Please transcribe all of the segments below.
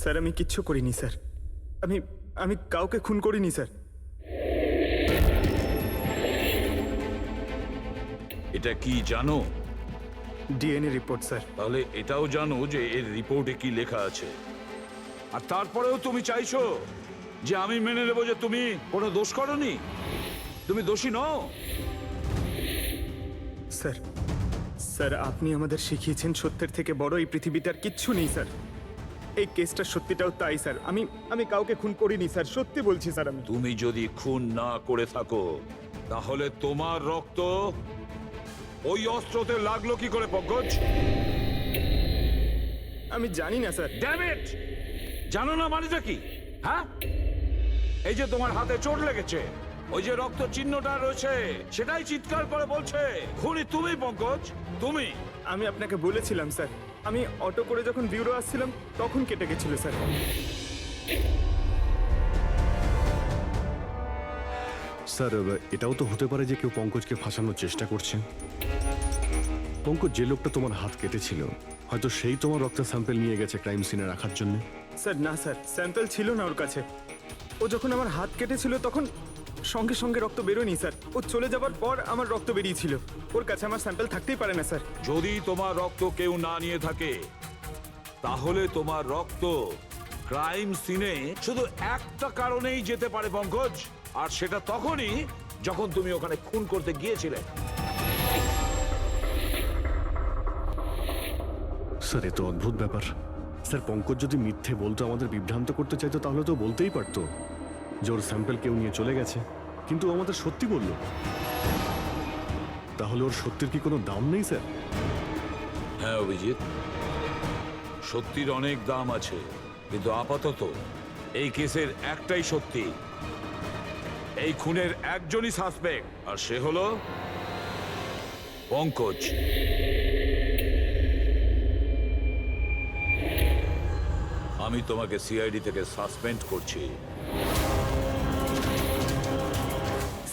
Sir আমি কিচ্ছু করিনি স্যার। আমি আমি কাউকে খুন করিনি স্যার। এটা কি জানো? DNA report sir. তাহলে এটাও জানো যে এর রিপোর্টে কি লেখা আছে। আর তারপরেও তুমি চাইছো যে আমি মেনে নেব যে তুমি কোনো দোষ করনি, তুমি দোষী নও। স্যার স্যার আপনি আমাদের শিখিয়েছেন সত্যের থেকে বড় এই পৃথিবীতে আর কিচ্ছু নেই স্যার। এই কেসটা সত্যিটাও তাই স্যার। আমি আমি কাউকে খুন করিনি স্যার, সত্যি বলছি স্যার। আমি তুমি যদি খুন না করে থাকো তাহলে তোমার রক্ত ওই অস্ত্রতে লাগলো কি করে পঙ্কজ? আমি জানি না স্যার। Damn it! জানো না মানেটা কি? হ্যাঁ, এই যে তোমার হাতে চোট লেগেছে, ওই যে রক্ত চিহ্নটা রয়েছে, সেটাই চিৎকার করে বলছে খুনি তুমি পঙ্কজ, তুমি। আমি আপনাকে বলেছিলাম স্যার, আমি অটো করে যখন বিউরো আসছিলাম তখন কেটে গেছিল স্যার। স্যার এটাও তো হতে পারে যে কেউ পঙ্কজকে ফাঁসানোর চেষ্টা করছে। পঙ্কজ, যে লোকটা তোমার হাত কেটেছিল হয়তো সেই তোমার রক্তের স্যাম্পল নিয়ে গেছে ক্রাইম সিনে রাখার জন্য। স্যার না স্যার, স্যাম্পল ছিল না ওর কাছে। ও যখন আমার হাত কেটেছিল তখন সঙ্গে সঙ্গে রক্ত বেরোয়নি স্যার। ও চলে যাবার পর আমার রক্ত বেরিয়েছিল। ওর কাছে আমার স্যাম্পল থাকতেই পারে না স্যার। যদি তোমার রক্ত কেউ না নিয়ে থাকে তাহলে তোমার রক্ত ক্রাইম সিনে শুধু একটা কারণেই যেতে পারে পঙ্কজ, আর সেটা তখনই যখন তুমি ওখানে খুন করতে গিয়েছিলে। স্যার এ তো অদ্ভুত ব্যাপার। স্যার পঙ্কজ যদি মিথ্যে বলতো, আমাদের বিভ্রান্ত করতে চাইতো, তাহলে তো বলতেই পারতো যে ওর স্যাম্পল কেউ নিয়ে চলে গেছে, কিন্তু ও আমাদের সত্যি বলল। তাহলে ওর সত্যির কি কোনো দাম নেই স্যার? হ্যাঁ অভিজিৎ, সত্যির অনেক দাম আছে, কিন্তু আপাতত এই কেসের একটাই সত্যি। এই খুনের একজনই সাসপেক্ট, আর সে হলো পঙ্কজ। আমি তোমাকে সিআইডি থেকে সাসপেন্ড করছি।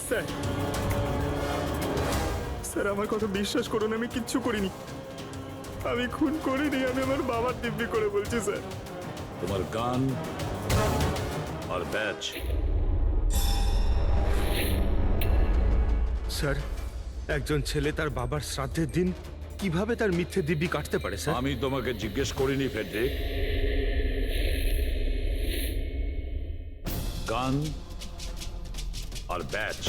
স্যার স্যার আমার কথা বিশ্বাস করুন, আমি কিচ্ছু করিনি। আমি খুন করিনি, আমি আমার বাবার দিব্যি করে বলছি স্যার। তোমার গান আর ব্যাচ। স্যার, একজন ছেলে তার বাবার শ্রাদ্ধের দিন কিভাবে তার মিথ্যে দিব্যি কাটতে পারে স্যার? আমি তোমাকে জিজ্ঞেস করিনি ফেডরিক। গান আর ব্যাচ।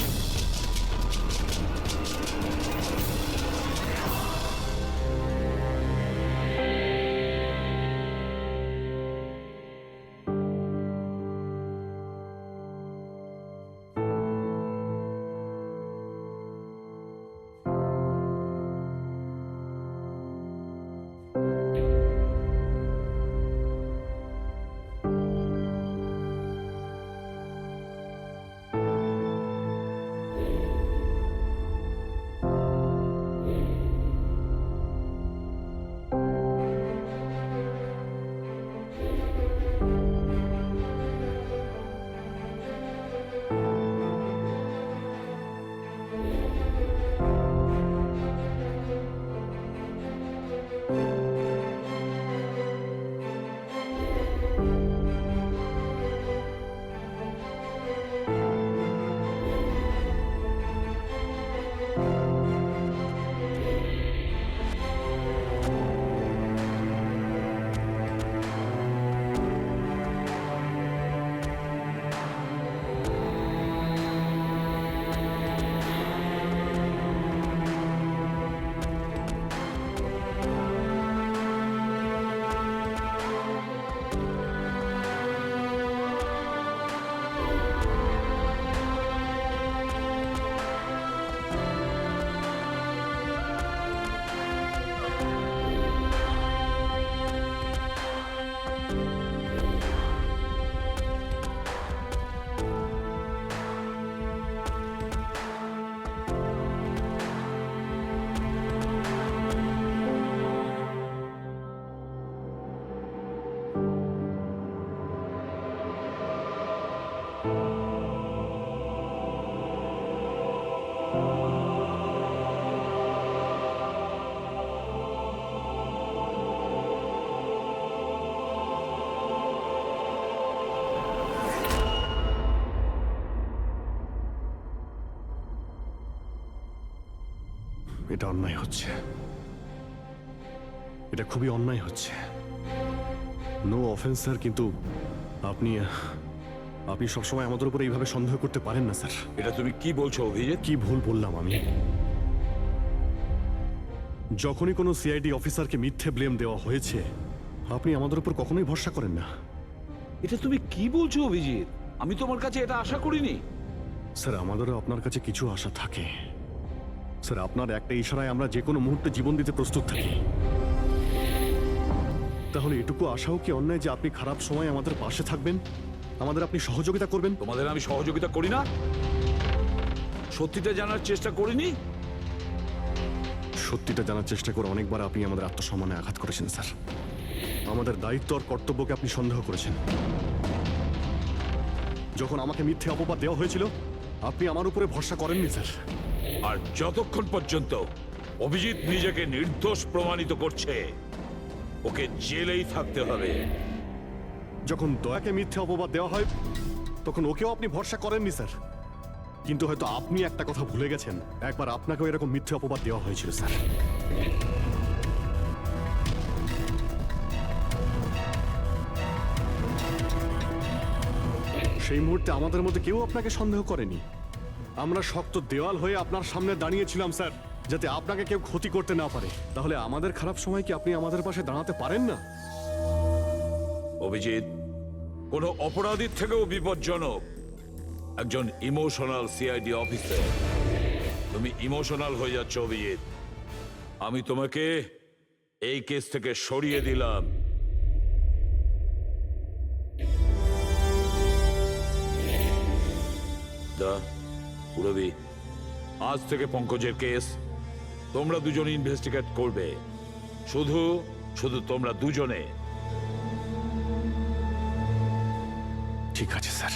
এটা অন্যায় হচ্ছে, এটা খুবই অন্যায় হচ্ছে। নো অফেন্স স্যার, কিন্তু আপনি আপনি সবসময় আমাদের উপরে এইভাবে সন্দেহ করতে পারেন না স্যার। এটা তুমি কি বলছো অভিজিৎ? কি ভুল বললাম আমি? যখনই কোনো সিআইডি অফিসারকে মিথ্যে ব্লেম দেওয়া হয়েছে, আপনি আমাদের উপর কখনোই ভরসা করেন না। এটা তুমি কি বলছো অভিজিৎ? আমি তোমার কাছে এটা আশা করিনি। স্যার, আমাদেরও আপনার কাছে কিছু আশা থাকে স্যার। আপনার একটা ইশারায় আমরা যে কোনো মুহূর্তে জীবন দিতে প্রস্তুত থাকি। তাহলে এটুকু আশাও কি অন্যায় যে আপনি খারাপ সময় আমাদের পাশে থাকবেন, আমাদের আপনি সহযোগিতা করবেন? তোমাদের আমি সহযোগিতা করি না? সত্যিটা জানার চেষ্টা করিনি? সত্যিটা জানার চেষ্টা করে অনেকবার আপনি আমাদের আত্মসম্মানে আঘাত করেছেন স্যার। আমাদের দায়িত্ব আর কর্তব্যকে আপনি সন্দেহ করেছেন। যখন আমাকে মিথ্যে অপবাদ দেওয়া হয়েছিল, আপনি আমার উপরে ভরসা করেননি স্যার। আর যতক্ষণ পর্যন্ত অভিজিৎ নিজেকে নির্দোষ প্রমাণিত করছে, ওকে জেলেই থাকতে হবে। যখন দয়াকে মিথ্যে অপবাদ দেওয়া হয়, তখন ওকেও আপনি ভরসা করেননি স্যার। কিন্তু হয়তো আপনি একটা কথা ভুলে গেছেন, একবার আপনাকেও এরকম মিথ্যে অপবাদ দেওয়া হয়েছিল স্যার। সেই মুহূর্তে আমাদের মধ্যে কেউ আপনাকে সন্দেহ করেনি। আমরা শক্ত দেওয়াল হয়ে আপনার সামনে দাঁড়িয়েছিলাম স্যার, যাতে আপনাকে কেউ ক্ষতি করতে না পারে। তাহলে আমাদের খারাপ সময় কি আপনি আমাদের পাশে দাঁড়াতে পারেন না? অভিজিৎ কোনো অপরাধীর থেকেও বিপজ্জনক একজন ইমোশনাল সিআইডি অফিসার। তুমি ইমোশনাল হয়ে যাচ্ছ অভিজিৎ। আমি তোমাকে এই কেস থেকে সরিয়ে দিলাম। পুরবি, আজ থেকে পঙ্কজের কেস তোমরা দুজন ইনভেস্টিগেট করবে। শুধু শুধু তোমরা দুজনে। ঠিক আছে স্যার।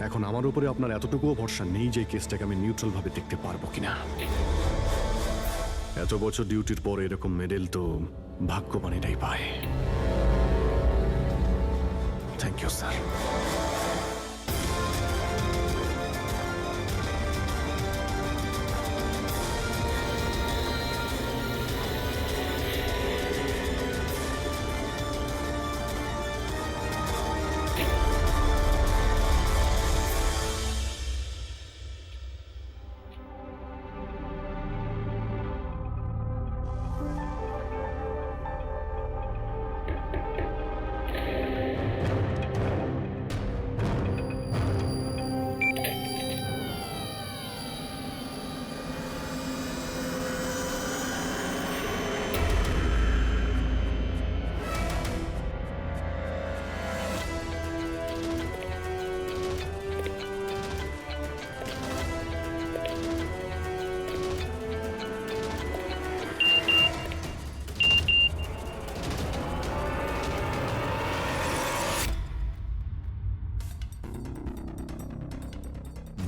এখন আমার উপরে আপনার এতটুকুও ভরসা নেই যে কেসটাকে আমি নিউট্রাল ভাবে দেখতে পারবো কিনা। এত বছর ডিউটির পর এরকম মেডেল তো ভাগ্যবানেরাই পায়। Thank you sir.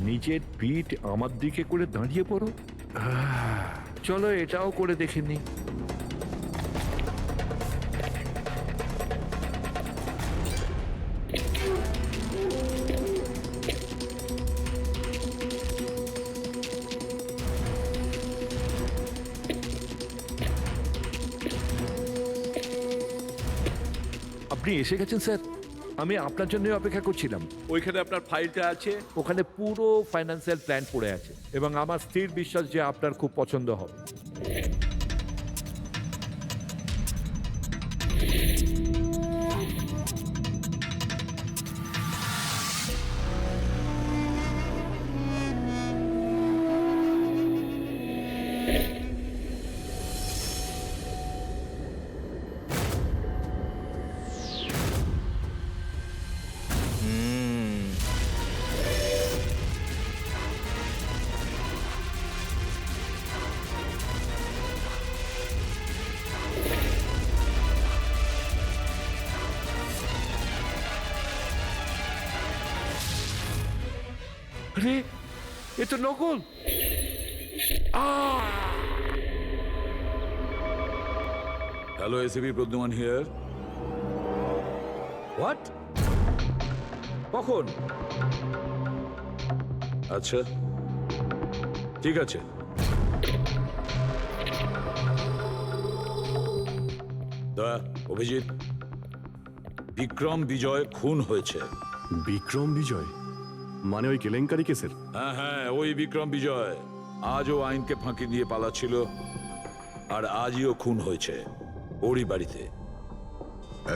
নিজের পিঠ আমার দিকে করে দাঁড়িয়ে পড়ো। চলো এটাও করে দেখে নি। আপনি এসে গেছেন স্যার। আমি আপনার জন্য অপেক্ষা করছিলাম। ওইখানে আপনার ফাইলটা আছে, ওখানে পুরো ফাইন্যান্সিয়াল প্ল্যান পড়ে আছে এবং আমার স্থির বিশ্বাস যে আপনার খুব পছন্দ হবে। আরে এ তো নকল। Hello ACP Pradyuman here. What? কখন? আচ্ছা ঠিক আছে। তা অভিজিৎ, বিক্রম বিজয় খুন হয়েছে। বিক্রম বিজয় মানে ওই কেলেঙ্কারি কেসের? হ্যাঁ হ্যাঁ, ওই বিক্রম বিজয় আজও আইনকে ফাঁকি দিয়ে পালাচ্ছিল, আর আজও খুন হয়েছে ওরই বাড়িতে।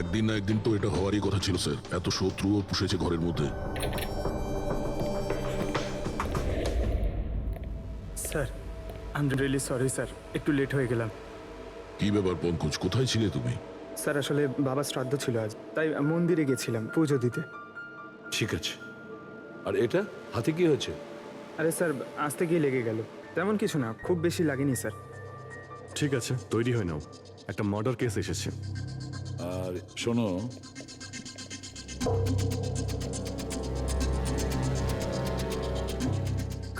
একদিন না একদিন তো এটা হওয়ারই কথা ছিল স্যার, এত শত্রুও পুষেছে ঘরের মধ্যে। Sir I am really sorry sir, একটু লেট হয়ে গেলাম। কি ব্যাপার পঙ্কজ, কোথায় ছিলে তুমি? স্যার আসলে বাবার শ্রাদ্ধ ছিল আজ, তাই মন্দিরে গেছিলাম পুজো দিতে। ঠিক আছে, আর এটা হাতে কি হয়েছে? আরে স্যার আসতে গিয়ে লেগে গেল, তেমন কিছু না, খুব বেশি লাগেনি স্যার। ঠিক আছে, তৈরি হয়ে নাও, একটা মার্ডার কেস এসেছে। আর শোনো,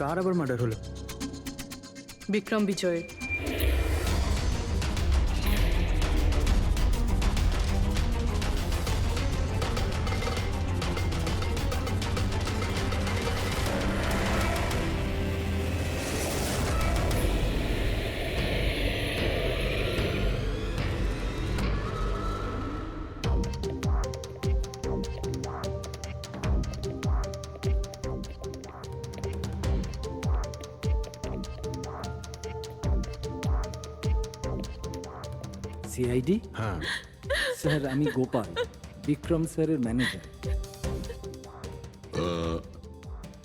কার আবার মার্ডার হলো? বিক্রম বিজয়। সিআইডি হ্যাঁ, স্যার, আমি গোপাল, বিক্রম স্যারের ম্যানেজার।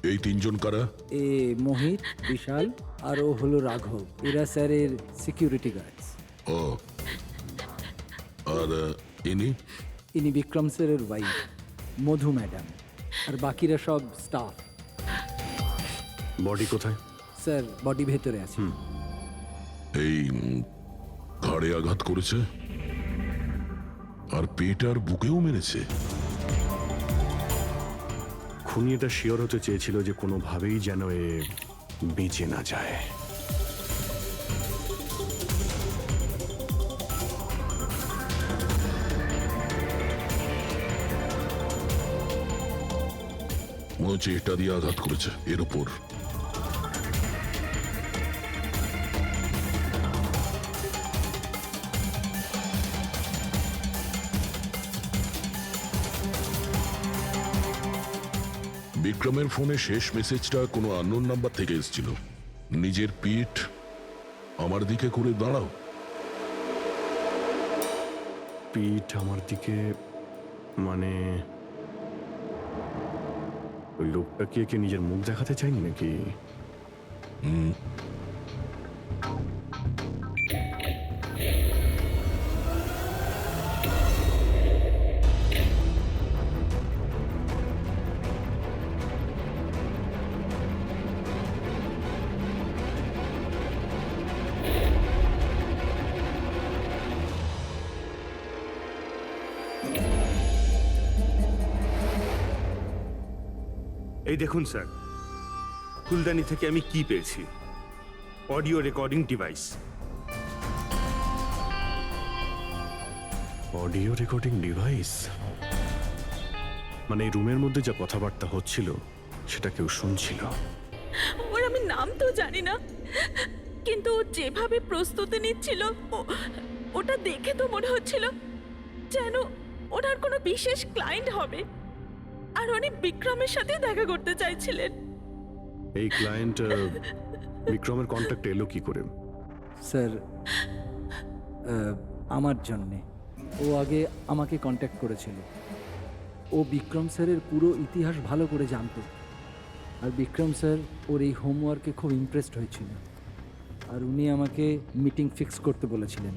এই তিনজন কারা? এ মোহিত, বিশাল আর ও হলো রাঘব, এরা স্যারের সিকিউরিটি গার্ডস। ও, আর ইনি? ইনি বিক্রম স্যারের ওয়াইফ মধু ম্যাডাম, আর বাকিরা সব স্টাফ। বডি কোথায়? স্যার বডি ভেতরে আছে। এই ঘাড়ে আঘাত করেছে আর পেট আর বুকেও মেরেছে। খুনি এটা শিওর হতে চেয়েছিল যে কোনোভাবেই যেন এ বেঁচে না যায়। মনে হচ্ছে এটা দিয়ে আঘাত করেছে, এর উপর। বিক্রমের ফোনে শেষ মেসেজটা কোনো আননোন নাম্বার থেকে এসেছিল। নিজের পিঠ আমার দিকে করে দাঁড়াও। পিঠ আমার দিকে মানে ওই লোকটা কি একে নিজের মুখ দেখাতে চাইনি নাকি? এই দেখুন স্যার, ফুলদানি থেকে আমি কি পেয়েছি, audio recording device. Audio recording device মানে এই রুমের মধ্যে যা কথাবার্তা হচ্ছিল সেটা কেউ শুনছিল। ওর আমি নাম তো জানি না, কিন্তু ও যেভাবে প্রস্তুতি নিচ্ছিল ওটা দেখে তো মনে হচ্ছিল যেন ওনার কোনো বিশেষ ক্লায়েন্ট হবে, আর উনি বিক্রমের সাথে দেখা করতে চাইছিলেন। এই ক্লায়েন্ট বিক্রমের কন্ট্যাক্টে এলো কি করে? স্যার আমার জন্যে ও আগে আমাকে কন্ট্যাক্ট করেছিল। ও বিক্রম স্যারের পুরো ইতিহাস ভালো করে জানতো, আর বিক্রম স্যার ওর এই হোমওয়ার্কে খুব ইমপ্রেসড হয়েছিল, আর উনি আমাকে মিটিং ফিক্স করতে বলেছিলেন।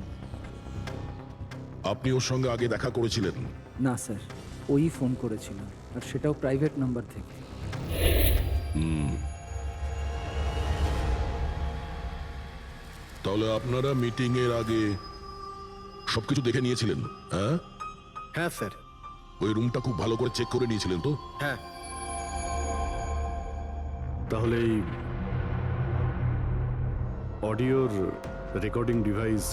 আপনি ওর সঙ্গে আগে দেখা করেছিলেন? না স্যার, ওই ফোন করেছিল, আর সেটাও প্রাইভেট নাম্বার থেকে। তাহলে আপনারা মিটিং এর আগে সবকিছু দেখে নিয়েছিলেন? হ্যাঁ হ্যাঁ স্যার। ওই রুমটা খুব ভালো করে চেক করে নিয়েছিলেন তো? হ্যাঁ। তাহলে এই অডিওর রেকর্ডিং ডিভাইস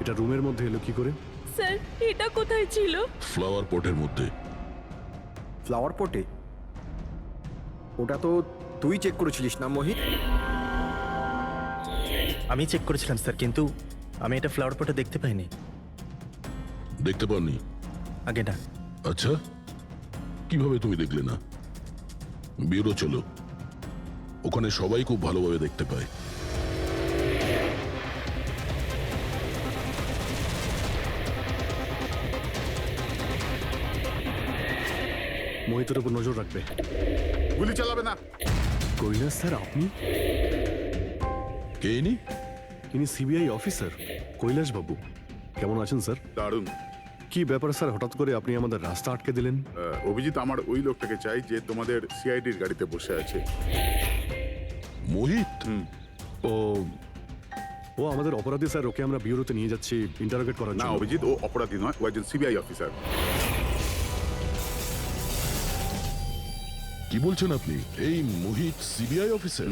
এটা রুমের মধ্যে এলো কি করে? স্যার এটা কোথায় ছিল? ফ্লাওয়ার পটের মধ্যে। ফ্লাওয়ার পটে? ওটা তো তুই চেক করেছিলিস না মোহিত? আমি চেক করেছিলাম স্যার, কিন্তু আমি এটা ফ্লাওয়ার পটে দেখতে পাইনি। দেখতে পাননি? আগে না। আচ্ছা, কিভাবে তুমি দেখলে না? ব্যুরো চলো, ওখানে সবাই খুব ভালোভাবে দেখতে পায়। মোহিতের উপর নজর রাখবে। গুলি চালাবে না। কৈলাস স্যার, আপনি? কে ইনি? ইনি সিবিআই অফিসার কৈলাস বাবু। কেমন আছেন স্যার? দারুণ। কি ব্যাপার স্যার, হঠাৎ করে আপনি আমাদের রাস্তা আটকে দিলেন? অভিজিৎ, আমার ওই লোকটাকে চাই যে তোমাদের সিআইডির গাড়িতে বসে আছে। মোহিত? ও ও আমাদের অপরাধী স্যার, ওকে আমরা ব্যুরোতে নিয়ে যাচ্ছি ইন্টারোগেট করার না জন্য। অভিজিৎ, ও অপরাধী নয়, ও একজন সিবিআই অফিসার। কি বলছেন আপনি? এই মোহিত সিবিআই অফিসার?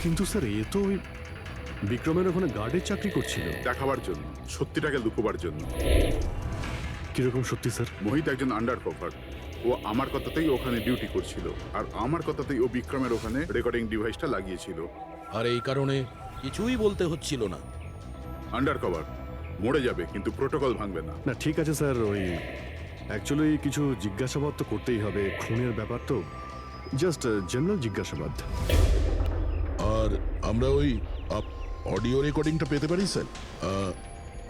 কিন্তু স্যার, এ তো ওই বিক্রমের ওখানে গার্ডের চাকরি করছিল। দেখাবার জন্য, সত্যিটাকে লুকোবার জন্য। কিরকম সত্যি স্যার? মোহিত একজন আন্ডার কভার। ও আমার কথাতেই ওখানে ডিউটি করছিল, আর আমার কথাতেই ও বিক্রমের ওখানে রেকর্ডিং ডিভাইসটা লাগিয়েছিল। আর এই কারণে কিছুই বলতে হচ্ছিল না। আন্ডার কভার মরে যাবে, কিন্তু প্রোটোকল ভাঙবে না। না ঠিক আছে স্যার, ওই অ্যাকচুয়ালি কিছু জিজ্ঞাসাবাদ তো করতেই হবে, খুনের ব্যাপার তো, জাস্ট জেনারেল জিজ্ঞাসাবাদ। আর আমরা ওই অডিও রেকর্ডিংটা পেতে পারি স্যার?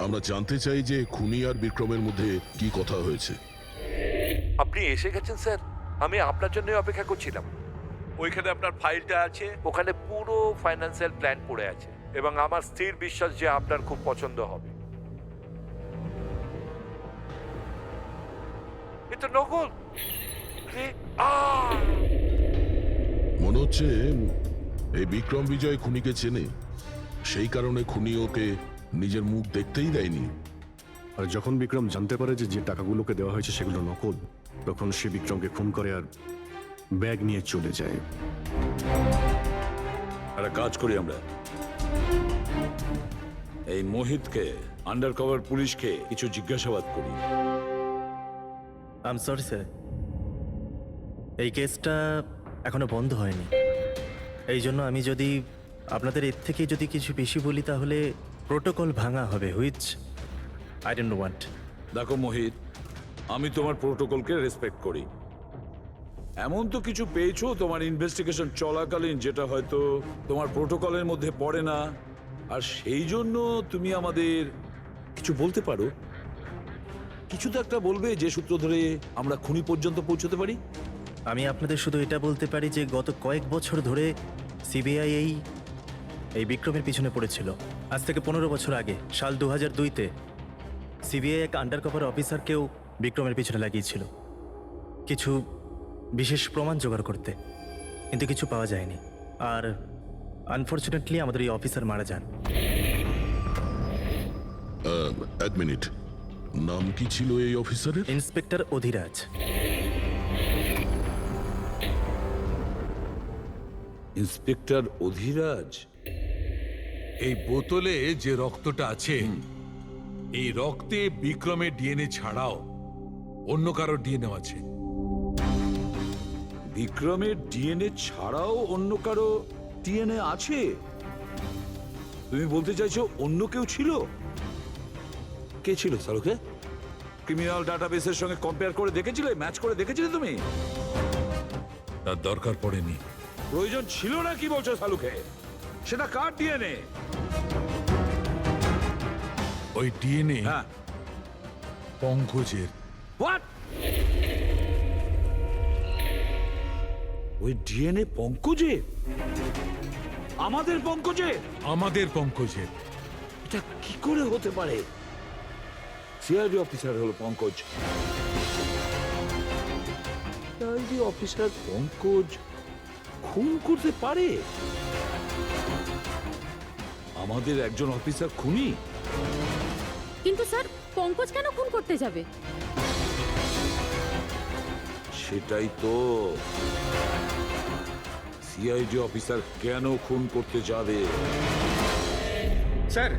আমরা জানতে চাই যে খুনি আর বিক্রমের মধ্যে কি কথা হয়েছে। আপনি এসে গেছেন স্যার, আমি আপনার জন্য অপেক্ষা করছিলাম। ওইখানে আপনার ফাইলটা আছে, ওখানে পুরো ফাইন্যান্সিয়াল প্ল্যান পড়ে আছে এবং আমার স্থির বিশ্বাস যে আপনার খুব পছন্দ হবে। এটা নকল। আরে, মনে হচ্ছে এই বিক্রম বিজয় খুনিকে চেনে, সেই কারণে খুনি ওকে নিজের মুখ দেখতেই দেয়নি। আর যখন বিক্রম জানতে পারে যে যে টাকাগুলোকে দেওয়া হয়েছে সেগুলো নকল, তখন সে বিক্রমকে খুন করে আর ব্যাগ নিয়ে চলে যায়। একটা কাজ করি আমরা, এই মোহিতকে, আন্ডার কভার পুলিশকে কিছু জিজ্ঞাসাবাদ করি। আই এম সরি স্যার, এই কেসটা এখনো বন্ধ হয়নি। এই জন্য আমি যদি আপনাদের এর থেকে যদি কিছু বেশি বলি তাহলে প্রোটোকল ভাঙা হবে, হুইচ আই ডোন্ট ওয়ান্ট। দেখো মোহিত, আমি তোমার প্রোটোকলকে রেসপেক্ট করি। এমন তো কিছু পেয়েছো তোমার ইনভেস্টিগেশন চলাকালীন যেটা হয়তো তোমার প্রোটোকলের মধ্যে পড়ে না, আর সেই জন্য তুমি আমাদের কিছু বলতে পারো। কিছু তো একটা বলবে যে সূত্র ধরে আমরা খুনি পর্যন্ত পৌঁছতে পারি। আমি আপনাদের শুধু এটা বলতে পারি যে গত কয়েক বছর ধরে সিবিআই এই বিক্রমের পিছনে পড়েছিল। আজ থেকে 15 বছর আগে, সাল 2002-তে সিবিআই এক আন্ডার কভার অফিসারকেও বিক্রমের পিছনে লাগিয়েছিল কিছু বিশেষ প্রমাণ জোগাড় করতে, কিন্তু কিছু পাওয়া যায়নি। আর আনফর্চুনেটলি আমাদের এই অফিসার মারা যান। এক মিনিট, নাম কি ছিল এই অফিসারের? ইন্সপেক্টর অধিরাজ। ইন্সপেক্টর অধিরাজ? এই বোতলে যে রক্তটা আছে, এই রক্তে বিক্রমের ডিএনএ ছাড়াও অন্য কারো ডিএনএ আছে। বিক্রমের ডিএনএ ছাড়াও অন্য কারো ডিএনএ আছে? তুমি বলতে চাইছো অন্য কেউ ছিল? কে ছিল সালুকে? ক্রিমিনাল ডাটাবেসের সঙ্গে কম্পেয়ার করে দেখেছিলে, ম্যাচ করে দেখেছিলে তুমি? তার দরকার পড়েনি। প্রয়োজন ছিল না কি বলছো সালুকে? সেটা কার ডিএনএ? ওই ডিএনএ হ্যাঁ, পঙ্কজের। হোয়াট? ওই ডিএনএ পঙ্কজের? আমাদের পঙ্কজের? আমাদের পঙ্কজের। এটা কি করে হতে পারে? সিআইডি অফিসার হলো পঙ্কজ। সিআইডি অফিসার পঙ্কজ খুন করতে পারে? আমাদের একজন অফিসার খুনি? কিন্তু স্যার, পঙ্কজ কেন খুন করতে যাবে? সেটাই তো, সিআইডি অফিসার কেন খুন করতে যাবে? স্যার,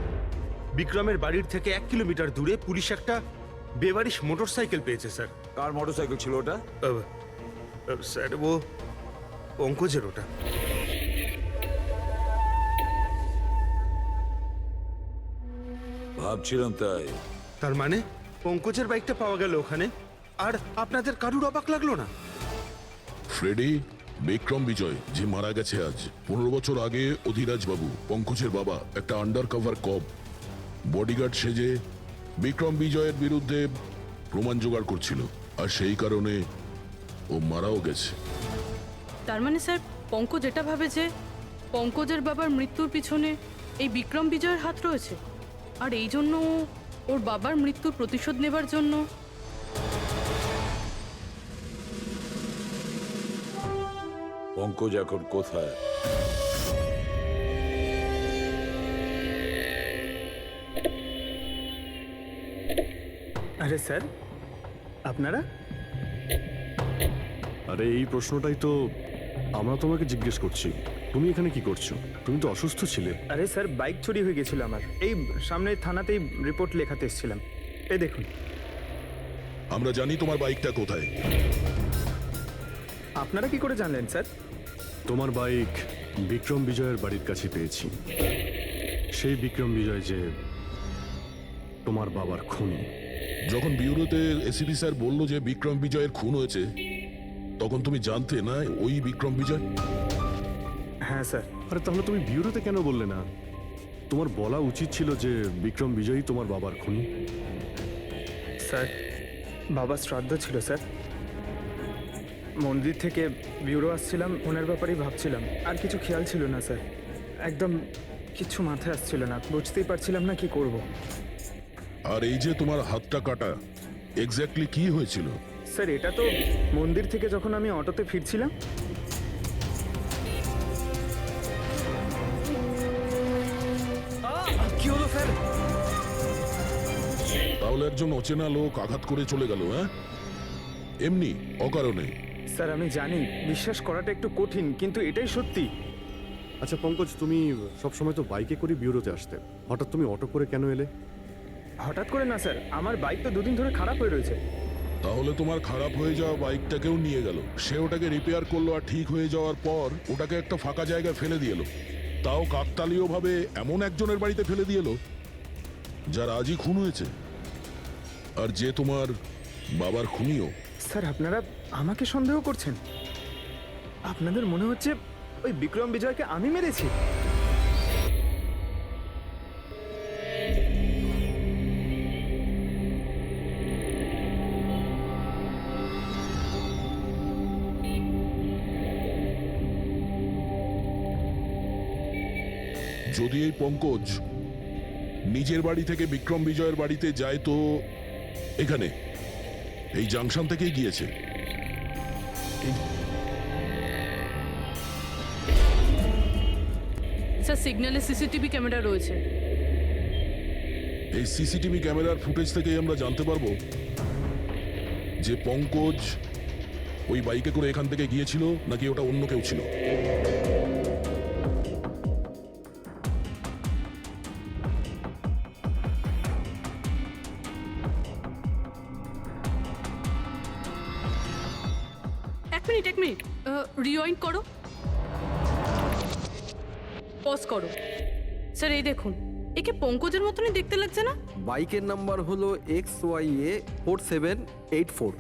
বিক্রমের বাড়ির থেকে 1 কিলোমিটার দূরে পুলিশ একটা বেবারিশ মোটরসাইকেল পেয়েছে স্যার। কার মোটরসাইকেল ছিল ওটা? স্যার, ও পঙ্কজের ওটা। ভাবছিলাম তাই। তার মানে পঙ্কজের বাইকটা পাওয়া গেল ওখানে, আর আপনাদের কারুর অবাক লাগলো না? ফ্রেডি, বিক্রম বিজয় যে মারা গেছে আজ 15 বছর আগে, অধিরাজ বাবু পঙ্কজের বাবা একটা আন্ডার কভার কব বডিগার্ড সেজে বিক্রম বিজয়ের বিরুদ্ধে প্রমাণ জোগাড় করছিল, আর সেই কারণে ও মারাও গেছে। তার মানে স্যার পঙ্কজ এটা ভাবে যে পঙ্কজের বাবার মৃত্যুর পিছনে এই বিক্রম বিজয়ের হাত রয়েছে, আর এই জন্য ও ওর বাবার মৃত্যুর প্রতিশোধ নেবার জন্য। পঙ্কজ এখন কোথায়? আরে স্যার, আপনারা? আরে এই প্রশ্নটাই তো আমরা তোমাকে জিজ্ঞেস করছি। তুমি এখানে কি করছো? তুমি তো অসুস্থ ছিলে। আরে স্যার, বাইক চুরি হয়ে গেছিল আমার। এই সামনের থানাতেই রিপোর্ট লেখাতে এসেছিলাম। এই দেখুন। আমরা জানি তোমার বাইকটা কোথায়। আপনারা কি করে জানলেন স্যার? তোমার বাইক বিক্রম বিজয়ের বাড়ির কাছে পেয়েছি। সেই বিক্রম বিজয় যে তোমার বাবার খুনি। যখন বিউরোতে এসিপি স্যার বলল যে বিক্রম বিজয়ের খুন হয়েছে, তখন তুমি জানতে না ওই বিক্রম বিজয়? হ্যাঁ স্যার। আরে তাহলে তুমি বিউরোতে কেন বললে না? তোমার বলা উচিত ছিল যে বিক্রম বিজয়ই তোমার বাবার খুনি। স্যার, বাবার শ্রাদ্ধ ছিল স্যার। মন্দির থেকে ব্যুরো আসছিলাম, ওনার ব্যাপারেই ভাবছিলাম, আর কিছু খেয়াল ছিল না স্যার। একদম কিছু মাথায় আসছিল না, বুঝতেই পারছিলাম না কি করব। আর এই যে তোমার হাতটা কাটা, এক্স্যাক্টলি কি হয়েছিল? স্যার, এটা তো মন্দির থেকে যখন আমি অটোতে ফিরছিলাম। কি হলো স্যার? তাহলে একজন অচেনা লোক আঘাত করে চলে গেল, হ্যাঁ? এমনি অকারণে? স্যার, আমি জানি বিশ্বাস করাটা একটু কঠিন, কিন্তু এটাই সত্যি। আচ্ছা পঙ্কজ, তুমি সবসময় তো বাইকে করে বিউরোতে আসতে, হঠাৎ তুমি অটো করে কেন এলে? হঠাৎ করে না স্যার, আমার বাইক তো দুদিন ধরে খারাপ হয়ে রয়েছে। তাহলে তোমার খারাপ হয়ে যাওয়া বাইকটাকেও নিয়ে গেল, সে ওটাকে রিপেয়ার করলো, আর ঠিক হয়ে যাওয়ার পর ওটাকে একটা ফাঁকা জায়গায় ফেলে দিয়ে এলো, তাও কাকতালীয় ভাবে এমন একজনের বাড়িতে ফেলে দিয়ে এলো যার আজই খুন হয়েছে, আর যে তোমার বাবার খুনিও। স্যার, আপনারা আমাকে সন্দেহ করছেন? আপনাদের মনে হচ্ছে ওই বিক্রম বিজয়কে আমি মেরেছি? যদি এই পঙ্কজ নিজের বাড়ি থেকে বিক্রম বিজয়ের বাড়িতে যায়, তো এখানে এই জাংশন থেকেই গিয়েছে। স্যার, সিগন্যালে সিসিটিভি ক্যামেরা রয়েছে। এই সিসিটিভি ক্যামেরার ফুটেজ থেকেই আমরা জানতে পারবো যে পঙ্কজ ওই বাইকে করে এখান থেকে গিয়েছিল নাকি ওটা অন্য কেউ ছিল। এক মিনিট রিওয়াইন্ড করো, পজ করো। স্যার, এই দেখুন, একে পঙ্কজের মতনই দেখতে লাগছে না? বাইকের নাম্বার হলো XYA 4784।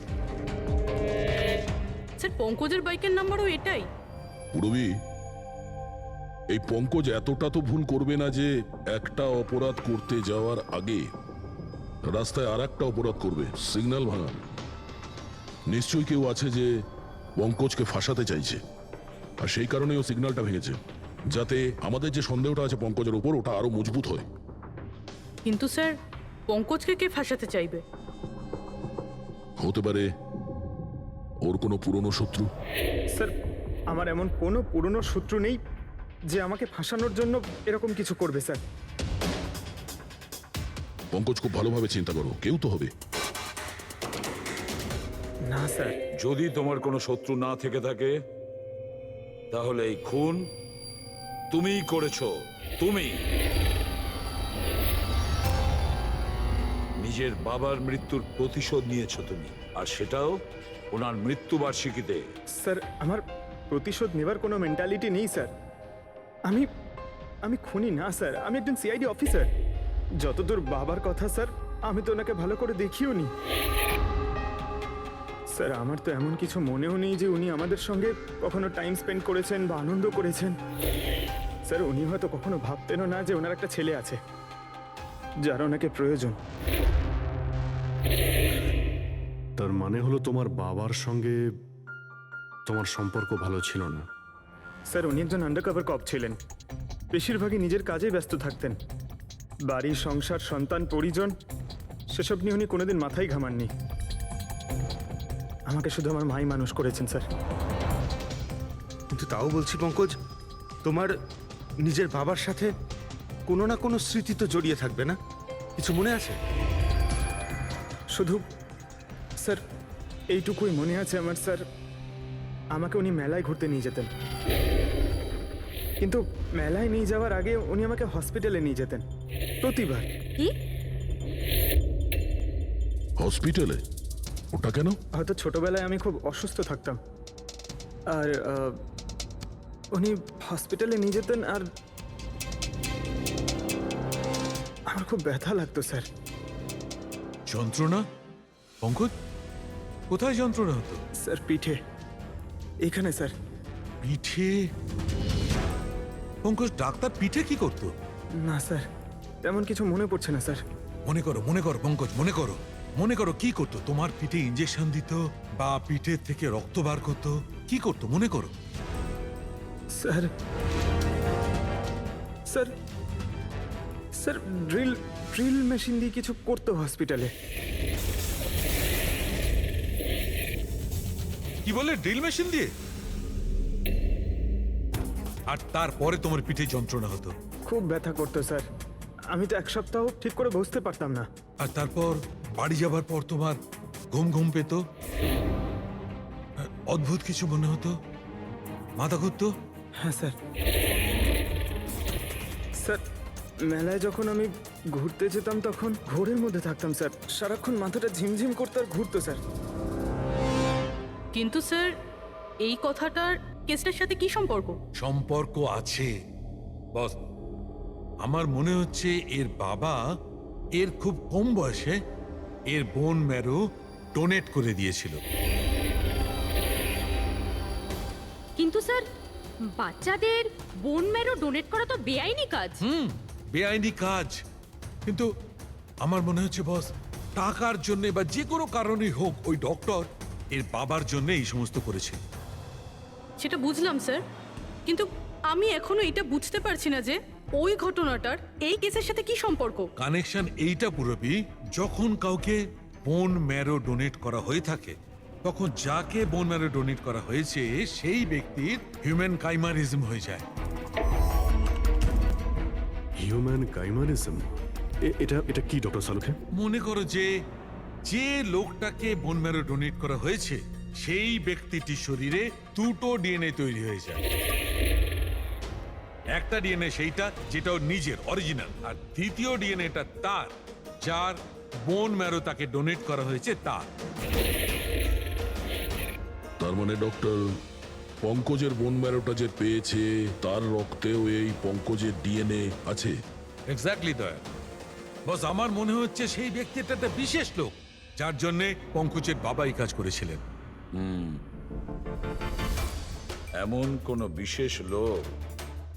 স্যার, পঙ্কজের বাইকের নাম্বারও এটাই। পুরবি, এই পঙ্কজ এতটা তো ভুল করবে না যে একটা অপরাধ করতে যাওয়ার আগে রাস্তায় আর একটা অপরাধ করবে, সিগন্যাল ভাঙা। নিশ্চয়ই কেউ আছে যে পঙ্কজকে ফাঁসাতে চাইছে, আর সেই কারণে ও সিগন্যালটা ভেঙেছে, যাতে আমাদের যে সন্দেহটা আছে পঙ্কজের উপর, ওটা আরো মজবুত হয়। কিন্তু স্যার, পঙ্কজকে কে ফাঁসাতে চাইবে? হতে পারে ওর কোনো পুরনো শত্রু। স্যার, আমার এমন কোনো পুরনো শত্রু নেই যে আমাকে ফাঁসানোর জন্য এরকম কিছু করবে স্যার। পঙ্কজ, খুব ভালোভাবে চিন্তা করো, কেউ তো হবে। না স্যার। যদি তোমার কোনো শত্রু না থেকে থাকে, তাহলে এই খুন তুমিই করেছো। তুমি নিজের বাবার মৃত্যুর প্রতিশোধ নিয়েছো তুমি, আর সেটাও ওনার মৃত্যুবার্ষিকীতে। স্যার, আমার প্রতিশোধ নেবার কোনো মেন্টালিটি নেই স্যার। আমি খুনি না স্যার, আমি একজন সিআইডি অফিসার। যতদূর বাবার কথা স্যার, আমি তো ওনাকে ভালো করে দেখিও নি। স্যার আমার তো এমন কিছু মনেও নেই যে উনি আমাদের সঙ্গে কখনো টাইম স্পেন্ড করেছেন বা আনন্দ করেছেন। স্যার উনি হয়তো কখনো ভাবতেনও না যে ওনার একটা ছেলে আছে যার ওনাকে প্রয়োজন। তার মানে হলো তোমার বাবার সঙ্গে তোমার সম্পর্ক ভালো ছিল না? স্যার উনি একজন আন্ডারকভার কপ ছিলেন, বেশিরভাগই নিজের কাজে ব্যস্ত থাকতেন। বাড়ি, সংসার, সন্তান, পরিজন সেসব নিয়ে উনি কোনোদিন মাথায় ঘামাননি। আমাকে শুধু আমার মাই মানুষ করেছেন স্যার। কিন্তু তাও বলছি পঙ্কজ, তোমার নিজের বাবার সাথে কোনো না কোনো স্মৃতি তো জড়িয়ে থাকবে না? কিছু মনে আছে? শুধু স্যার এইটুকুই মনে আছে আমার স্যার, আমাকে উনি মেলায় ঘুরতে নিয়ে যেতেন, কিন্তু মেলায় নিয়ে যাওয়ার আগে উনি আমাকে হসপিটালে নিয়ে যেতেন প্রতিবার। কি? হসপিটালে? ওটা কেন? হয়তো ছোটবেলায় আমি খুব অসুস্থ থাকতাম, আর উনি হসপিটালে নিয়ে যেতেন, আর আমার খুব ব্যথা লাগতো স্যার। যন্ত্রণা? পঙ্কজ, কোথায় যন্ত্রণা হতো? স্যার পিঠে, এখানে স্যার। পিঠে? পঙ্কজ, ডাক্তার পিঠে কি করতো? না স্যার, তেমন কিছু মনে পড়ছে না স্যার। মনে করো পঙ্কজ, মনে করো কি করতো? তোমার পিঠে ইঞ্জেকশন দিত বা পিঠের থেকে রক্ত বার করতো? কি করতো মনে করো? Sir sir sir drill machine দিয়ে কিছু করতো হসপিটালে। কি বলে? ড্রিল মেশিন দিয়ে? আর তারপরে তোমার পিঠে যন্ত্রণা হতো? খুব ব্যথা করতো স্যার, আমি তো এক সপ্তাহ ঠিক করে বসতে পারতাম না। আর তারপর বাড়ি যাবার পর তোমার ঘুম পেত, অদ্ভুত কিছু মনে হতো, মাথা ঘুরতো? হ্যাঁ স্যার। স্যার মেলায় যখন আমি ঘুরতে যেতাম তখন ঘোরের মধ্যে থাকতাম স্যার, সারাক্ষণ মাথাটা ঝিমঝিম করতে আর ঘুরতো স্যার। কিন্তু স্যার এই কথাটার কেসটার সাথে কি সম্পর্ক? সম্পর্ক আছে বস। আমার মনে হচ্ছে এর বাবা এর খুব কম বয়সে এর বোন ম্যারো ডোনেট করে দিয়েছিল। কিন্তু স্যার বাচ্চাদের বোন ম্যারো ডোনেট করা তো বেআইনি কাজ। বেআইনি কাজ, কিন্তু আমার মনে হচ্ছে বস টাকার জন্য বা যে কোনো কারণেই হোক ওই ডক্টর এর বাবার জন্য এই সমস্ত করেছে। সেটা বুঝলাম স্যার, কিন্তু আমি এখনো এটা বুঝতে পারছি না যে ওই ঘটনাটার এই কেসের সাথে কি সম্পর্ক। কানেকশন এইটা পুরোপুরি, যখন কাউকে বোন ম্যারো ডোনেট করা হয়ে থাকে তখন যাকে বোন ম্যারো ডোনেট করা হয়েছে সেই ব্যক্তির হিউম্যান কাইমারিজম হয়ে যায়। হিউম্যান কাইমারিজম? এটা কি ডক্টর সালুখে? মনে করো যে লোকটাকে বোন ম্যারো ডোনেট করা হয়েছে সেই ব্যক্তিটির শরীরে দুটো ডিএনএ তৈরি হয়ে যায়। একটা ডিএনএ সেইটা যেটা ওর নিজের অরিজিনাল, আর দ্বিতীয় ডিএনএটা তার যার বোন ম্যারো তাকে ডোনেট করা হয়েছে তার। তার মানে ডক্টর, পঙ্কজের বোন ম্যারোটা যে পেয়েছে তার রক্তেও এই পঙ্কজের ডিএনএ আছে? এক্স্যাক্টলি দয়া বস, আমার মনে হচ্ছে সেই ব্যক্তিটা একটা বিশেষ লোক যার জন্য পঙ্কজের বাবাই কাজ করেছিলেন। এমন কোন বিশেষ লোক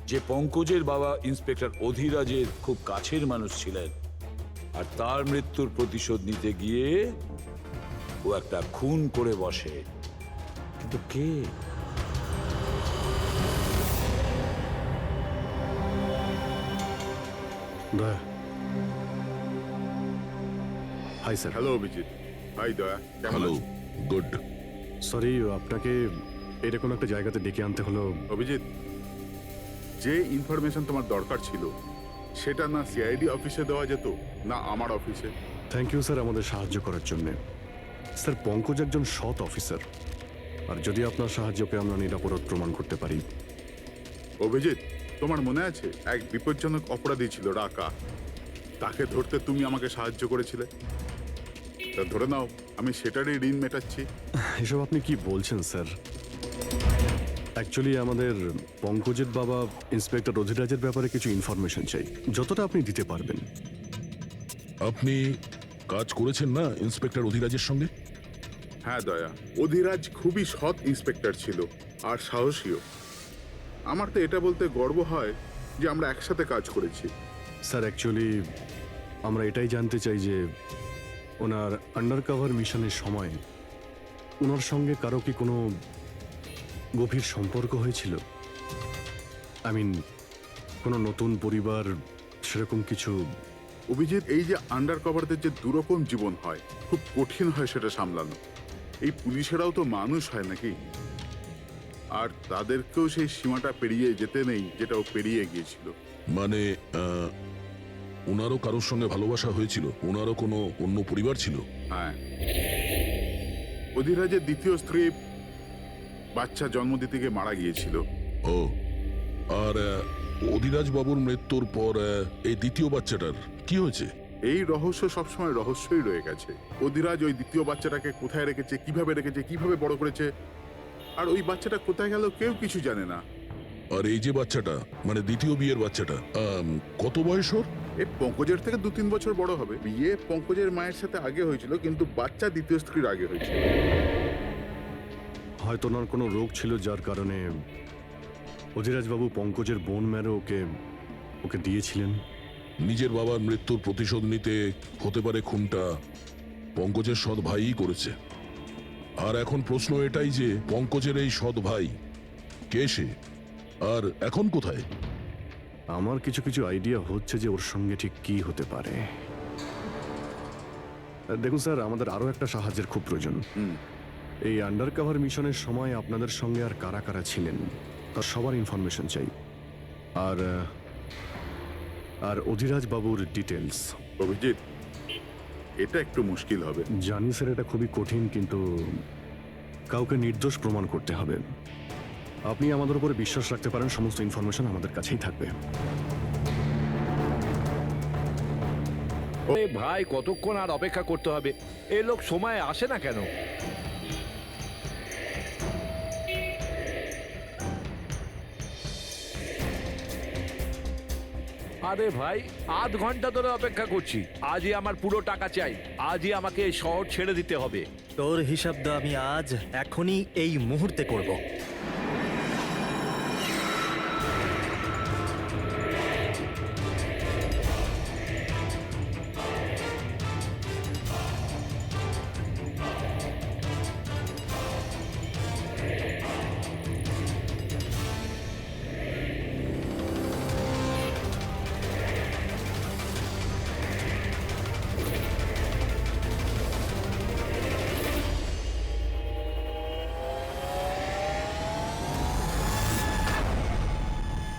যে পঙ্কজের বাবা ইন্সপেক্টর অধিরাজের খুব কাছের মানুষ ছিলেন, আর তার মৃত্যুর প্রতিশোধ নিতে গিয়ে ও একটা খুন করে বসে। কিন্তু কে? Daya. Hi sir. Hello Abhijit. Hi Daya. Hello, good. Sorry, আপনাকে এরকম একটা জায়গাতে ডেকে আনতে হলো। অভিজিৎ, যে ইনফরমেশন তোমার দরকার ছিল সেটা না সিআইডি অফিসে দেওয়া যেত না আমার অফিসে? থ্যাংক ইউ স্যার আমাদের সাহায্য করার জন্য। স্যার পঙ্কজ একজন সৎ অফিসার, আর যদি আপনার সাহায্য পেয়ে আমরা নিরাপরাধ প্রমাণ করতে পারি। অভিজিৎ, তোমার মনে আছে এক বিপজ্জনক অপরাধী ছিল রাকা, তাকে ধরতে তুমি আমাকে সাহায্য করেছিলে। তা ধরে নাও আমি সেটারই ঋণ মেটাচ্ছি। এসব আপনি কি বলছেন স্যার? অ্যাকচুয়ালি আমাদের পঙ্কজের বাবা ইন্সপেক্টর অধিরাজের ব্যাপারে কিছু ইনফরমেশন চাই, যতটা আপনি দিতে পারবেন। আপনি কাজ করেছেন না ইন্সপেক্টর অধিরাজের সঙ্গে? হ্যাঁ দয়া, অধিরাজ খুবই সৎ ইন্সপেক্টর ছিল আর সাহসীও। আমার তো এটা বলতে গর্ব হয় যে আমরা একসাথে কাজ করেছি। স্যার অ্যাকচুয়ালি আমরা এটাই জানতে চাই যে ওনার আন্ডারকভার মিশনের সময় ওনার সঙ্গে কারো কি কোনো গভীর সম্পর্ক হয়েছিল? আই মিন কোনো নতুন পরিবার সেরকম কিছু? অভিজিৎ, এই যে আন্ডার কভারদের যে দুরকম জীবন হয়, খুব কঠিন হয় সেটা সামলানো। এই পুলিশেরাও তো মানুষ হয় নাকি, আর তাদেরকেও সেই সীমাটা পেরিয়ে যেতে নেই যেটা ও পেরিয়ে গিয়েছিল। মানে ওনারও কারোর সঙ্গে ভালোবাসা হয়েছিল? ওনারও কোনো অন্য পরিবার ছিল? হ্যাঁ, অধিরাজের দ্বিতীয় স্ত্রী বাচ্চা জন্ম দিতে গিয়ে মারা গিয়েছিল। ও, আর অধিরাজ বাবুর মৃত্যুর পর এই দ্বিতীয় বাচ্চাটার কি হয়েছে? এই রহস্য সবসময় রহস্যই রয়ে গেছে। অধিরাজ ওই দ্বিতীয় বাচ্চাটাকে কোথায় রেখেছে, কিভাবে বড় করেছে, আর ওই বাচ্চাটা কোথায় গেল কেউ কিছু জানে না। আর এই যে বাচ্চাটা, মানে দ্বিতীয় বিয়ের বাচ্চাটা, কত বয়স ওর? এ পঙ্কজের থেকে 2-3 বছর বড় হবে। বিয়ে পঙ্কজের মায়ের সাথে আগে হয়েছিল, কিন্তু বাচ্চা দ্বিতীয় স্ত্রীর আগে হয়েছিল। হয়তো ওনার কোনো রোগ ছিল যার কারণে অধিরাজবাবু পঙ্কজের বোন ম্যারো ওকে দিয়েছিলেন। নিজের বাবার মৃত্যুর প্রতিশোধ নিতে হতে পারে খুনটা পঙ্কজের সৎ ভাইই করেছে। আর এখন প্রশ্ন এটাই যে পঙ্কজের এই সৎ ভাই কে সে, আর এখন কোথায়? আমার কিছু কিছু আইডিয়া হচ্ছে যে ওর সঙ্গে ঠিক কি হতে পারে। দেখুন স্যার, আমাদের আরো একটা সাহায্যের খুব প্রয়োজন। এই আন্ডারকভার মিশনের সময় আপনাদের সঙ্গে আর কারা কারা ছিলেন তার সবার ইনফরমেশন চাই, আর অধিরাজ বাবুর ডিটেলস। অভিজিৎ, এটা একটু মুশকিল হবে। জানি স্যার, এটা খুবই কঠিন, কিন্তু কাউকে নির্দোষ প্রমাণ করতে হবে। আপনি আমাদের উপরে বিশ্বাস রাখতে পারেন, সমস্ত ইনফরমেশন আমাদের কাছেই থাকবে। ভাই, কতক্ষণ আর অপেক্ষা করতে হবে? এ লোক সময় আসে না কেন? আরে ভাই, আধ ঘন্টা ধরে অপেক্ষা করছি। আজই আমার পুরো টাকা চাই। আজই আমাকে এই শহর ছেড়ে দিতে হবে। তোর হিসাব দা আমি আজ এখনই এই মুহূর্তে করব।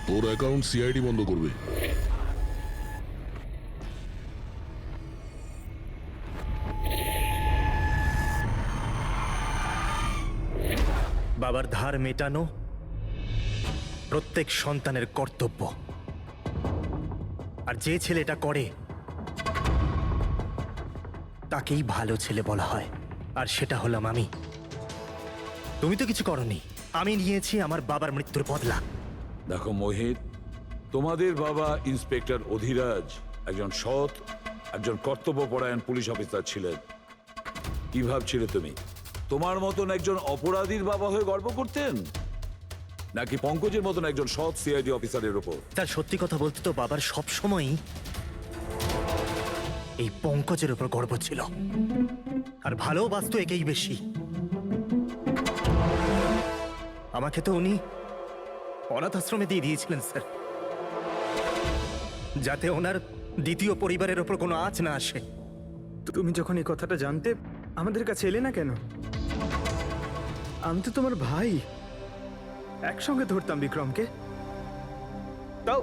তোর অ্যাকাউন্ট সিআইডি বন্ধ করবে। বাবার ধার মেটানো প্রত্যেক সন্তানের কর্তব্য, আর যে ছেলে এটা করে তাকেই ভালো ছেলে বলা হয়, আর সেটা হলাম আমি। তুমি তো কিছু করনি, আমি নিয়েছি আমার বাবার মৃত্যুর বদলা। দেখো মোহিত, তোমাদের বাবা ইন্সপেক্টর অধিরাজ একজন সৎ, একজন কর্তব্যপরায়ণ পুলিশ অফিসার ছিলেন। কি ভাবছিলে তুমি? তোমার মতন একজন অপরাধীর বাবা হয়ে গর্ব করতেন, নাকি পঙ্কজের মতন একজন সৎ সিআইডি অফিসারের উপর? তার সত্যি কথা বলতে তো বাবার সব সময়ই এই পঙ্কজের উপর গর্ব ছিল, আর ভালোবাসতো একেই বেশি। আমাকে তো উনি অনাথ আশ্রমে দিয়ে দিয়েছিলেন স্যার, যাতে ওনার দ্বিতীয় পরিবারের ওপর কোনো আঁচ না আসে। তুমি যখন এই কথাটা জানতে আমাদের কাছে এলে না কেন? আমি তো তোমার ভাই, একসঙ্গে ধরতাম বিক্রমকে, তাও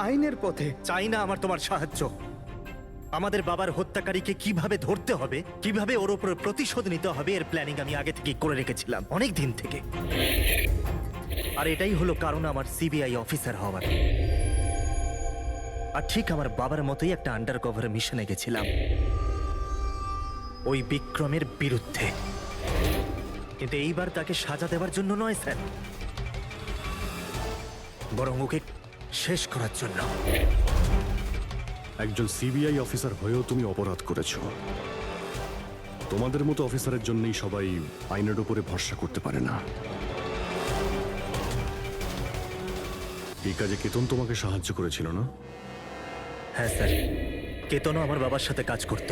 আইনের পথে। চাই না আমার তোমার সাহায্য। আমাদের বাবার হত্যাকারীকে কিভাবে ধরতে হবে, কিভাবে ওর উপর প্রতিশোধ নিতে হবে, এর প্ল্যানিং আমি আগে থেকে করে রেখেছিলাম, অনেক দিন থেকে। আর এটাই হলো কারণ আমার সিবিআই অফিসার হওয়ার। আর ঠিক আমার বাবার মতোই একটা আন্ডার কভার মিশনে গেছিলাম ওই বিক্রমের বিরুদ্ধে, কিন্তু এইবার তাকে সাজা দেওয়ার জন্য নয় স্যার, বরং ওকে শেষ করার জন্য। একজন সিবিআই অফিসার হয়েও তুমি অপরাধ করেছো। তোমাদের মতো অফিসারের জন্যই সবাই আইনের উপরে ভরসা করতে পারে না। এই কাজে কেতন তোমাকে সাহায্য করেছিল না? হ্যাঁ স্যার, কেতনও আমার বাবার সাথে কাজ করত।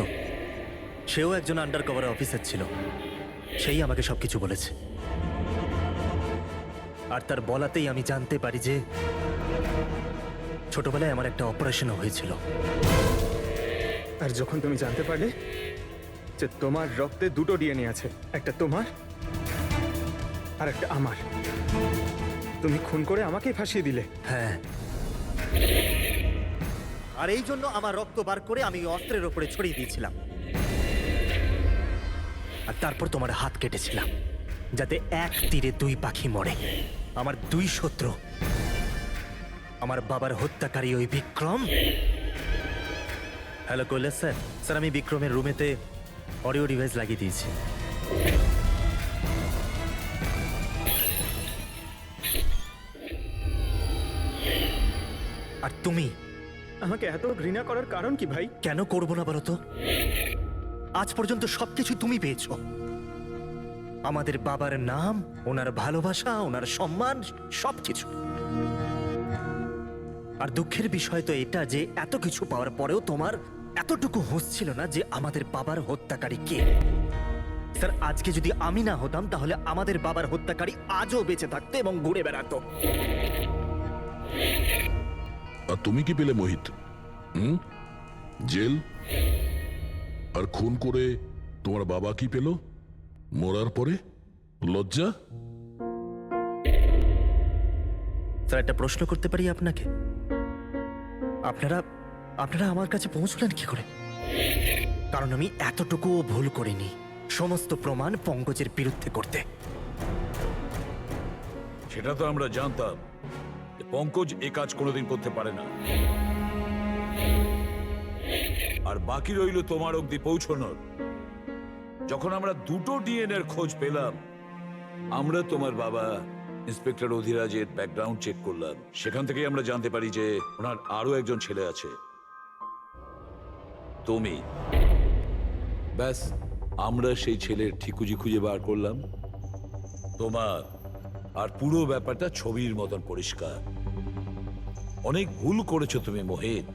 সেও একজন আন্ডার কভার অফিসার ছিল। সেই আমাকে সবকিছু বলেছে। আর তার বলাতেই আমি জানতে পারি যে ছোটবেলায় আমার একটা অপারেশনও হয়েছিল। আর যখন তুমি জানতে পারলে যে তোমার রক্তে দুটো ডিএনএ আছে, একটা তোমার আর একটা আমার, তুমি খুন করে আমাকেই ফাঁসিয়ে দিলে। হ্যাঁ, আর এই জন্য আমার রক্ত বার করে আমি ওই অস্ত্রের ওপরে ছড়িয়ে দিয়েছিলাম। আর তারপর তোমার হাত কেটেছিলাম, যাতে এক তীরে দুই পাখি মরে। আমার দুই শত্রু, আমার বাবার হত্যাকারী ওই Vikram. Hello Kailash sir. Sir, আমি বিক্রমের রুমেতে অডিও ডিভাইস লাগিয়ে দিয়েছি। আর তুমি আমাকে এত ঘৃণা করার কারণ কি ভাই? কেন করবো না বলো তো? আজ পর্যন্ত সবকিছু তুমি পেয়েছো। আমাদের বাবার নাম, ওনার ভালোবাসা, ওনার সম্মান, সবকিছু। আর দুঃখের বিষয় তো এটা যে এত কিছু পাওয়ার পরেও তোমার এতটুকু হুঁশ ছিল না যে আমাদের বাবার হত্যাকারী কে। স্যার, আজকে যদি আমি না হতাম তাহলে আমাদের বাবার হত্যাকারী আজও বেঁচে থাকতো এবং ঘুরে বেড়াতো। আর তুমি কি পেলে মোহিত? জেল। আর খুন করে তোমার বাবা কি পেল? মরার পরে লজ্জা। স্যার, একটা প্রশ্ন করতে পারি আপনাকে? আপনারা আমার কাছে পৌঁছলেন কি করে? কারণ আমি এতটুকুও ভুল করিনি সমস্ত প্রমাণ পঙ্কজের বিরুদ্ধে করতে। সেটা তো আমরা জানতাম যে পঙ্কজ এ কাজ কোনোদিন করতে পারে না। আর বাকি রইল তোমার অবধি পৌঁছানোর। যখন আমরা দুটো ডিএনএর খোঁজ পেলাম, আমরা তোমার বাবা ইন্সপেক্টর অধিরাজের ব্যাকগ্রাউন্ড চেক করলাম। সেখান থেকেই আমরা জানতে পারি যে ওনার আরো একজন ছেলে আছে, তুমি। ব্যাস, আমরা সেই ছেলের ঠিকুজি খুঁজে বার করলাম তোমার। আর পুরো ব্যাপারটা ছবির মতন পরিষ্কার। অনেক ভুল করেছো তুমি মোহিত,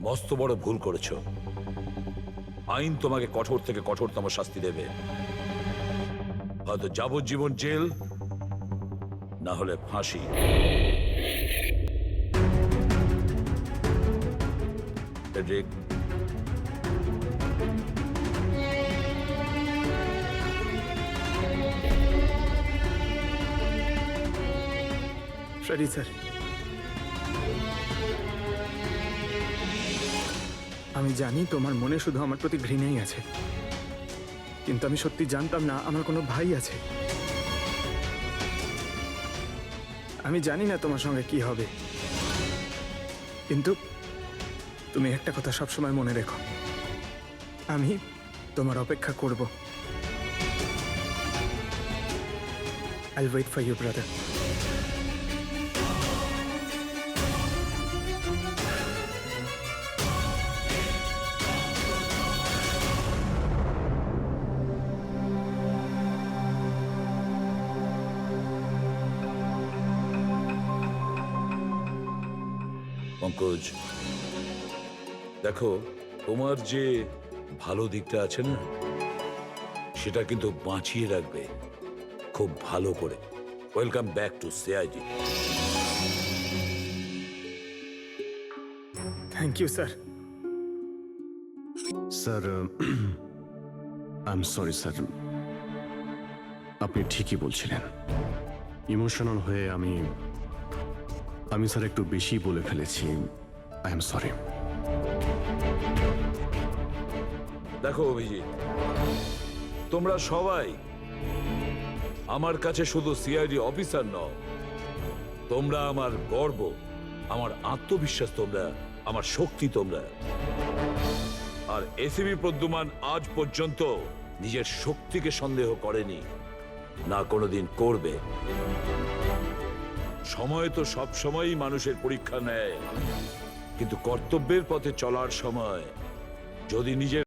মস্ত বড় ভুল করেছো। আইন তোমাকে কঠোর থেকে কঠোরতম শাস্তি দেবে। হয়তো যাবজ্জীবন জেল, না হলে ফাঁসি। ফ্রেডরিক, সরি স্যার, আমি জানি তোমার মনে শুধু আমার প্রতি ঘৃণাই আছে, কিন্তু আমি সত্যি জানতাম না আমার কোনো ভাই আছে। আমি জানি না তোমার সঙ্গে কি হবে, কিন্তু তুমি একটা কথা সবসময় মনে রেখো, আমি তোমার অপেক্ষা করব। I'll wait for you, brother. Pankaj, দেখো, তোমার যে ভালো দিকটা আছে না, সেটা কিন্তু বাঁচিয়ে রাখবে খুব ভালো করে। Welcome back to CID. Thank you sir. Sir, I am sorry sir, আপনি ঠিকই বলছিলেন। ইমোশনাল হয়ে আমি স্যার একটু বেশি বলে ফেলেছি। I am sorry. দেখো অভিজিৎ, তোমরা সবাই আমার কাছে শুধু সিআইডি অফিসার নও, তোমরা আমার গর্ব, আমার আত্মবিশ্বাস, তোমরা আমার শক্তি। তোমরা আর এসিবি প্রদ্যুমান আজ পর্যন্ত নিজের শক্তিকে সন্দেহ করেনি, না কোনোদিন করবে। সময় তো সব সময়ই মানুষের পরীক্ষা নেয়, কিন্তু কর্তব্যের পথে চলার সময় যদি নিজের